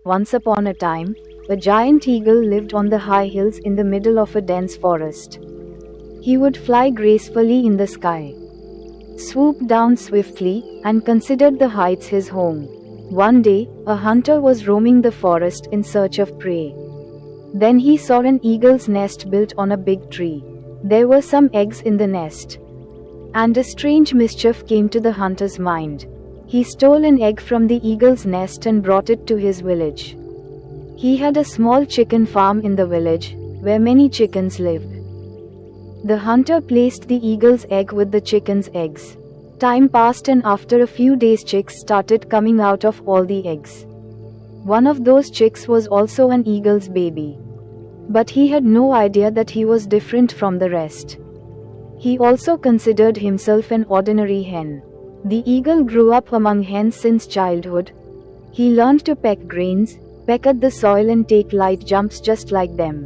Once upon a time, a giant eagle lived on the high hills in the middle of a dense forest. He would fly gracefully in the sky, swoop down swiftly, and considered the heights his home. One day, a hunter was roaming the forest in search of prey. Then he saw an eagle's nest built on a big tree. There were some eggs in the nest, and a strange mischief came to the hunter's mind. He stole an egg from the eagle's nest and brought it to his village. He had a small chicken farm in the village, where many chickens lived. The hunter placed the eagle's egg with the chicken's eggs. Time passed, and after a few days chicks started coming out of all the eggs. One of those chicks was also an eagle's baby. But he had no idea that he was different from the rest. He also considered himself an ordinary hen. The eagle grew up among hens since childhood. He learned to peck grains, peck at the soil, and take light jumps just like them.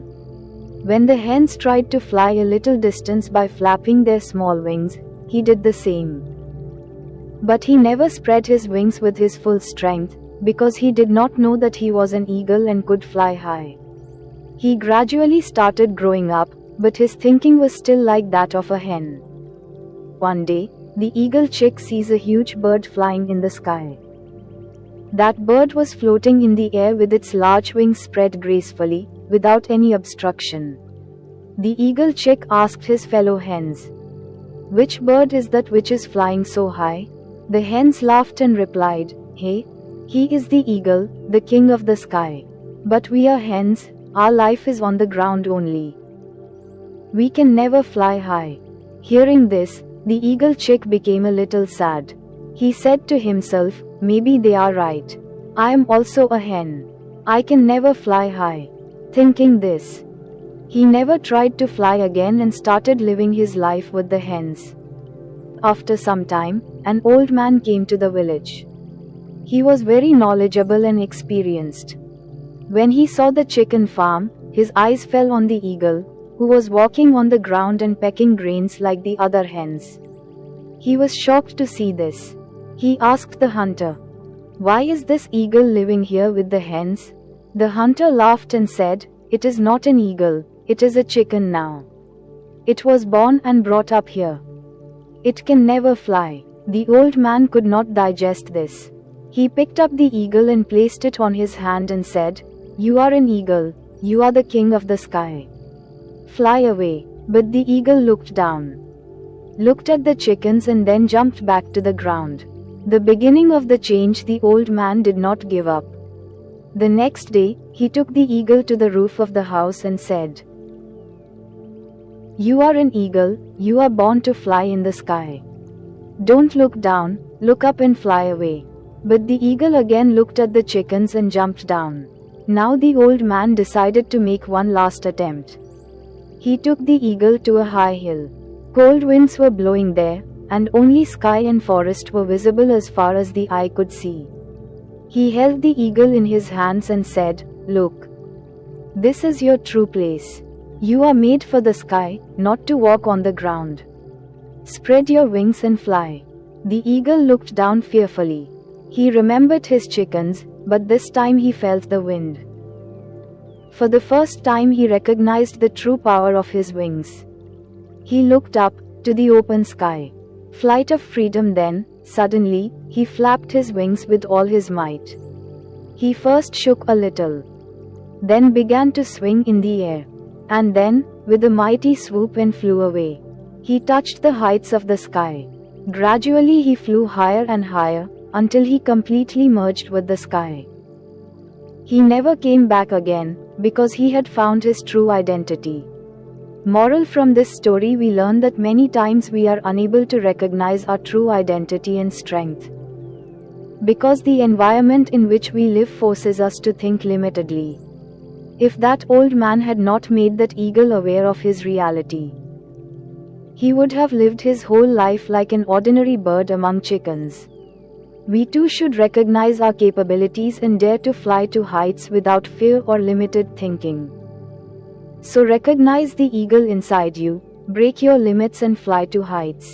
When the hens tried to fly a little distance by flapping their small wings, he did the same. But he never spread his wings with his full strength, because he did not know that he was an eagle and could fly high. He gradually started growing up, but his thinking was still like that of a hen. One day, the eagle chick sees a huge bird flying in the sky. That bird was floating in the air with its large wings spread gracefully, without any obstruction. The eagle chick asked his fellow hens, "Which bird is that which is flying so high?" The hens laughed and replied, "Hey, he is the eagle, the king of the sky. But we are hens, our life is on the ground only. We can never fly high." Hearing this, the eagle chick became a little sad. He said to himself, "Maybe they are right. I am also a hen. I can never fly high." Thinking this, he never tried to fly again and started living his life with the hens. After some time, an old man came to the village. He was very knowledgeable and experienced. When he saw the chicken farm, his eyes fell on the eagle, who was walking on the ground and pecking grains like the other hens. He was shocked to see this. He asked the hunter, "Why is this eagle living here with the hens?" The hunter laughed and said, "It is not an eagle, it is a chicken now. It was born and brought up here. It can never fly." The old man could not digest this. He picked up the eagle and placed it on his hand and said, "You are an eagle, you are the king of the sky. Fly away." But the eagle looked down, looked at the chickens, and then jumped back to the ground. The beginning of the change. The old man did not give up. The next day, he took the eagle to the roof of the house and said, "You are an eagle, you are born to fly in the sky. Don't look down, look up and fly away." But the eagle again looked at the chickens and jumped down. Now the old man decided to make one last attempt. He took the eagle to a high hill. Cold winds were blowing there, and only sky and forest were visible as far as the eye could see. He held the eagle in his hands and said, "Look. This is your true place. You are made for the sky, not to walk on the ground. Spread your wings and fly." The eagle looked down fearfully. He remembered his chickens, but this time he felt the wind. For the first time he recognized the true power of his wings. He looked up, to the open sky. Flight of freedom. Then, suddenly, he flapped his wings with all his might. He first shook a little, then began to swing in the air. And then, with a mighty swoop, and flew away. He touched the heights of the sky. Gradually he flew higher and higher, until he completely merged with the sky. He never came back again, because he had found his true identity. Moral from this story: we learn that many times we are unable to recognize our true identity and strength, because the environment in which we live forces us to think limitedly. If that old man had not made that eagle aware of his reality, he would have lived his whole life like an ordinary bird among chickens. We too should recognize our capabilities and dare to fly to heights without fear or limited thinking. So recognize the eagle inside you, break your limits and fly to heights.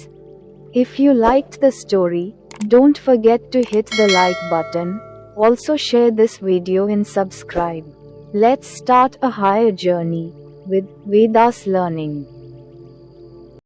If you liked the story, don't forget to hit the like button, Also share this video and subscribe. Let's start a higher journey with Vedas learning.